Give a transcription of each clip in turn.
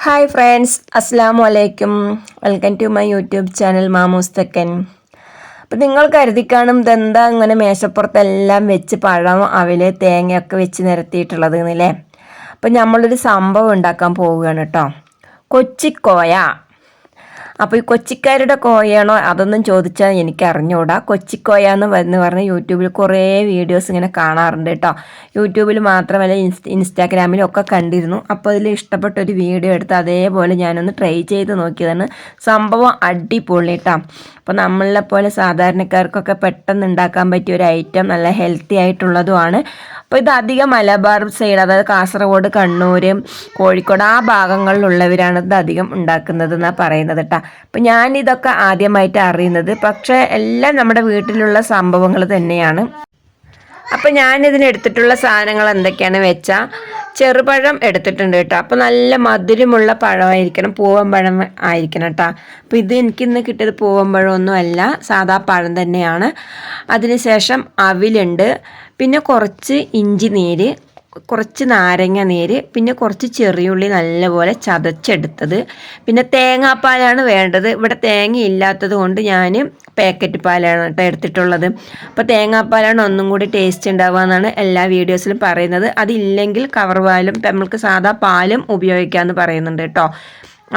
Hi friends, അസ്സാം വലൈക്കും. Welcome to my YouTube channel Mamoos Thekkan. അപ്പം നിങ്ങൾ കരുതി കാണും ഇതെന്താ ഇങ്ങനെ മേശപ്പുറത്തെല്ലാം വെച്ച് പഴം അവല് തേങ്ങയൊക്കെ വെച്ച് നിരത്തിയിട്ടുള്ളത് എന്നല്ലേ. അപ്പം നമ്മളൊരു സംഭവം ഉണ്ടാക്കാൻ പോവുകയാണ് കേട്ടോ. കൊച്ചിക്കോയ. അപ്പോൾ ഈ കൊച്ചിക്കാരുടെ കോയയാണോ അതൊന്നും ചോദിച്ചാൽ എനിക്ക് അറിഞ്ഞുകൂടാ. കൊച്ചിക്കോയ എന്ന് പറഞ്ഞ് യൂട്യൂബിൽ കുറേ വീഡിയോസ് ഇങ്ങനെ കാണാറുണ്ട് കേട്ടോ. യൂട്യൂബിൽ മാത്രമല്ല ഇൻസ്റ്റാഗ്രാമിലും ഒക്കെ കണ്ടിരുന്നു. അപ്പോൾ അതിൽ ഇഷ്ടപ്പെട്ടൊരു വീഡിയോ എടുത്ത് അതേപോലെ ഞാനൊന്ന് ട്രൈ ചെയ്ത് നോക്കിയതാണ്. സംഭവം അടിപൊളി കേട്ടോ. അപ്പോൾ നമ്മളെ പോലെ സാധാരണക്കാർക്കൊക്കെ പെട്ടെന്ന് ഉണ്ടാക്കാൻ പറ്റിയ ഒരു ഐറ്റം, നല്ല ഹെൽത്തി ആയിട്ടുള്ളതുമാണ്. അപ്പോൾ ഇത് അധികം മലബാർ സൈഡ്, അതായത് കാസർഗോഡ്, കണ്ണൂർ, കോഴിക്കോട് ആ ഭാഗങ്ങളിലുള്ളവരാണ് ഇത് അധികം ഉണ്ടാക്കുന്നത് എന്നാണ് പറയുന്നത് കേട്ടോ. അപ്പം ഞാനിതൊക്കെ ആദ്യമായിട്ട് അറിയുന്നത്, പക്ഷേ എല്ലാം നമ്മുടെ വീട്ടിലുള്ള സംഭവങ്ങൾ തന്നെയാണ്. അപ്പം ഞാനിതിനെടുത്തിട്ടുള്ള സാധനങ്ങൾ എന്തൊക്കെയാണ് വെച്ചാൽ, ചെറുപഴം എടുത്തിട്ടുണ്ട് കേട്ടോ. അപ്പോൾ നല്ല മധുരമുള്ള പഴമായിരിക്കണം, പൂവൻ പഴം ആയിരിക്കണം കേട്ടോ. അപ്പോൾ ഇത് എനിക്കിന്ന് കിട്ടിയത് പൂവൻ പഴമൊന്നും അല്ല, സാധാ പഴം തന്നെയാണ്. അതിനുശേഷം അവിലുണ്ട്, പിന്നെ കുറച്ച് ഇഞ്ചി നീര്, കുറച്ച് നാരങ്ങ നീര്, പിന്നെ കുറച്ച് ചെറിയുള്ളി നല്ലപോലെ ചതച്ചെടുത്തത്, പിന്നെ തേങ്ങാപ്പാലാണ് വേണ്ടത്. ഇവിടെ തേങ്ങ ഇല്ലാത്തത് കൊണ്ട് ഞാൻ പാക്കറ്റ് പാലാണ് കേട്ടോ എടുത്തിട്ടുള്ളത്. അപ്പോൾ തേങ്ങാപ്പാലാണ് ഒന്നും കൂടി ടേസ്റ്റ് ഉണ്ടാവുക എന്നാണ് എല്ലാ വീഡിയോസിലും പറയുന്നത്. അതില്ലെങ്കിൽ കവർ പാലും നമ്മൾക്ക് സാധാ പാലും ഉപയോഗിക്കാമെന്ന് പറയുന്നുണ്ട് കേട്ടോ.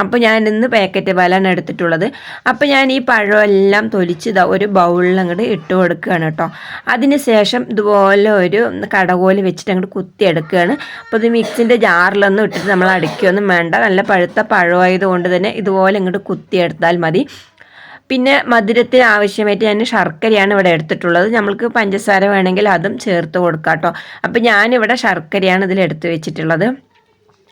അപ്പോൾ ഞാൻ ഇന്ന് പാക്കറ്റ് പാലാണ് എടുത്തിട്ടുള്ളത്. അപ്പോൾ ഞാൻ ഈ പഴമെല്ലാം തൊലിച്ച് ഒരു ബൗളിൽ അങ്ങോട്ട് ഇട്ട് കൊടുക്കുകയാണ് കേട്ടോ. അതിന് ശേഷം ഇതുപോലെ ഒരു കടകോല് വെച്ചിട്ട് അങ്ങോട്ട് കുത്തിയെടുക്കുകയാണ്. അപ്പോൾ ഇത് മിക്സിൻ്റെ ജാറിലൊന്നും ഇട്ടിട്ട് നമ്മൾ അടിക്കുകയൊന്നും വേണ്ട. നല്ല പഴുത്ത പഴമായതുകൊണ്ട് തന്നെ ഇതുപോലെ ഇങ്ങോട്ട് കുത്തിയെടുത്താൽ മതി. പിന്നെ മധുരത്തിന് ആവശ്യമായിട്ട് ഞാൻ ശർക്കരയാണ് ഇവിടെ എടുത്തിട്ടുള്ളത്. നമ്മൾക്ക് പഞ്ചസാര വേണമെങ്കിൽ അതും ചേർത്ത് കൊടുക്കാം കേട്ടോ. അപ്പോൾ ഞാനിവിടെ ശർക്കരയാണ് ഇതിൽ എടുത്ത് വെച്ചിട്ടുള്ളത്.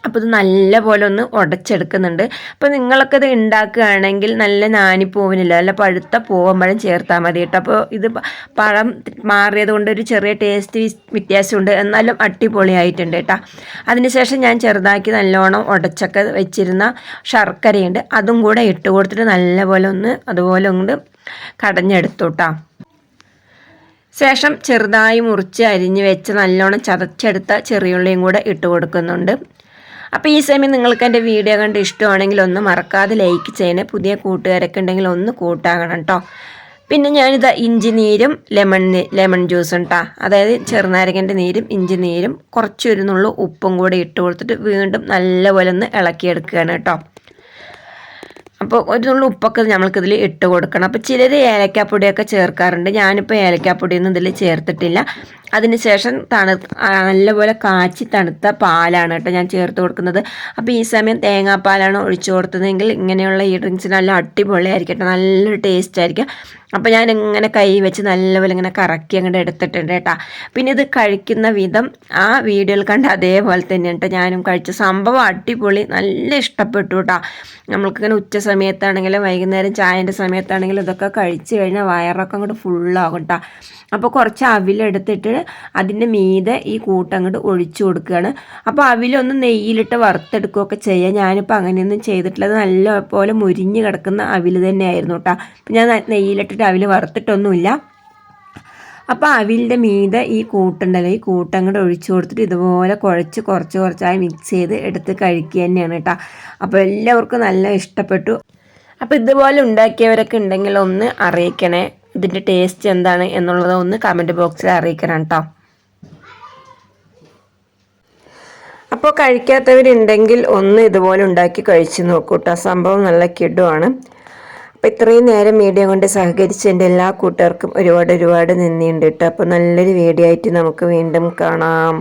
അപ്പോൾ ഇത് നല്ല പോലെ ഒന്ന് ഉടച്ചെടുക്കുന്നുണ്ട്. അപ്പോൾ നിങ്ങളൊക്കെ ഇത് ഉണ്ടാക്കുകയാണെങ്കിൽ നല്ല നാനിപ്പൂവിനില്ല, നല്ല പഴുത്ത പൂവമ്പഴം ചേർത്താൽ മതി കേട്ടോ. അപ്പോൾ ഇത് പഴം മാറിയത് കൊണ്ട് ഒരു ചെറിയ ടേസ്റ്റ് വ്യത്യാസമുണ്ട്, എന്നാലും അടിപൊളിയായിട്ടുണ്ട് കേട്ടോ. അതിനുശേഷം ഞാൻ ചെറുതാക്കി നല്ലോണം ഉടച്ചൊക്കെ വെച്ചിരുന്ന ശർക്കരയുണ്ട്, അതും കൂടെ ഇട്ട് കൊടുത്തിട്ട് നല്ലപോലെ ഒന്ന് അതുപോലെ ഒന്ന് കടഞ്ഞെടുത്തു കേട്ടോ. ശേഷം ചെറുതായി മുറിച്ച് അരിഞ്ഞ് വെച്ച് നല്ലോണം ചതച്ചെടുത്ത ചെറിയുള്ളിയും കൂടെ ഇട്ട് കൊടുക്കുന്നുണ്ട്. അപ്പോൾ ഈ സമയം നിങ്ങൾക്ക് എൻ്റെ വീഡിയോ കണ്ട് ഇഷ്ടമാണെങ്കിൽ ഒന്ന് മറക്കാതെ ലൈക്ക് ചെയ്യണേ. പുതിയ കൂട്ടുകാരൊക്കെ ഉണ്ടെങ്കിൽ ഒന്ന് കൂട്ടാകണം കേട്ടോ. പിന്നെ ഞാനിത് ഇഞ്ചി നീരും ലെമൺ ജ്യൂസും കേട്ടോ, അതായത് ചെറുനാരങ്ങൻ്റെ നീരും ഇഞ്ചി നീരും കുറച്ചൊരു നുള്ളു ഉപ്പും കൂടെ ഇട്ട് കൊടുത്തിട്ട് വീണ്ടും നല്ലപോലെ ഒന്ന് ഇളക്കിയെടുക്കുകയാണ് കേട്ടോ. അപ്പോൾ ഒരു നുള്ളു ഉപ്പൊക്കെ നമ്മൾക്കിതിൽ ഇട്ട് കൊടുക്കണം. അപ്പോൾ ചിലർ ഏലക്കാപ്പൊടിയൊക്കെ ചേർക്കാറുണ്ട്, ഞാനിപ്പോൾ ഏലക്കാപ്പൊടിയൊന്നും ഇതിൽ ചേർത്തിട്ടില്ല. അതിനുശേഷം നല്ലപോലെ കാച്ചി തണുത്ത പാലാണ് കേട്ടോ ഞാൻ ചേർത്ത് കൊടുക്കുന്നത്. അപ്പോൾ ഈ സമയം തേങ്ങാപ്പാലാണ് ഒഴിച്ചു കൊടുത്തതെങ്കിൽ ഇങ്ങനെയുള്ള ഈ ഡ്രിങ്ക്സിന് നല്ല അടിപൊളിയായിരിക്കും കേട്ടോ, നല്ലൊരു ടേസ്റ്റ് ആയിരിക്കും. അപ്പോൾ ഞാൻ ഇങ്ങനെ കൈ വെച്ച് നല്ലപോലെ ഇങ്ങനെ കറക്കി അങ്ങോട്ട് എടുത്തിട്ടുണ്ട് കേട്ടോ. പിന്നെ ഇത് കഴിക്കുന്ന വിധം ആ വീഡിയോയിൽ കണ്ട അതേപോലെ തന്നെ കേട്ടോ ഞാനും കഴിച്ച സംഭവം അടിപൊളി, നല്ല ഇഷ്ടപ്പെട്ടു കേട്ടോ. നമ്മൾക്കിങ്ങനെ ഉച്ച സമയത്താണെങ്കിലും വൈകുന്നേരം ചായൻ്റെ സമയത്താണെങ്കിലും ഇതൊക്കെ കഴിച്ച് കഴിഞ്ഞാൽ വയറൊക്കെ അങ്ങോട്ട് ഫുള്ളാകും കേട്ടോ. അപ്പോൾ കുറച്ച് അവിലെടുത്തിട്ട് അതിൻ്റെ മീതെ ഈ കൂട്ടങ്ങോട്ട് ഒഴിച്ചു കൊടുക്കുകയാണ്. അപ്പോൾ അവിലൊന്ന് നെയ്യിലിട്ട് വറുത്തെടുക്കുകയൊക്കെ ചെയ്യുക. ഞാനിപ്പോൾ അങ്ങനെയൊന്നും ചെയ്തിട്ടുള്ളത്, നല്ല പോലെ മുരിഞ്ഞ് കിടക്കുന്ന അവിൽ തന്നെയായിരുന്നു കേട്ടോ. അപ്പം ഞാൻ നെയ്യിലിട്ടിട്ട് അവിൽ വറുത്തിട്ടൊന്നുമില്ല. അപ്പോൾ അവിലിൻ്റെ മീതെ ഈ കൂട്ടുണ്ടല്ലോ, ഈ കൂട്ടങ്ങോട്ട് ഒഴിച്ചു കൊടുത്തിട്ട് ഇതുപോലെ കുഴച്ച് കുറച്ചായി മിക്സ് ചെയ്ത് എടുത്ത് കഴിക്കുക തന്നെയാണ് കേട്ടോ. അപ്പോൾ എല്ലാവർക്കും നല്ല ഇഷ്ടപ്പെട്ടു. അപ്പോൾ ഇതുപോലെ ഉണ്ടാക്കിയവരൊക്കെ ഉണ്ടെങ്കിൽ ഒന്ന് അറിയിക്കണേ, ഇതിൻ്റെ ടേസ്റ്റ് എന്താണ് എന്നുള്ളത് ഒന്ന് കമൻറ്റ് ബോക്സിൽ അറിയിക്കണം കേട്ടോ. അപ്പോൾ കഴിക്കാത്തവരുണ്ടെങ്കിൽ ഒന്ന് ഇതുപോലെ ഉണ്ടാക്കി കഴിച്ച് നോക്കൂ കേട്ടോ, സംഭവം നല്ല കിടുവാണ്. അപ്പോൾ ഇത്രയും നേരം വീഡിയോ കൊണ്ട് സഹകരിച്ച എൻ്റെ എല്ലാ കൂട്ടുകാർക്കും ഒരുപാട് നന്ദിയുണ്ട് കേട്ടോ. അപ്പോൾ നല്ലൊരു വീഡിയോ ആയിട്ട് നമുക്ക് വീണ്ടും കാണാം.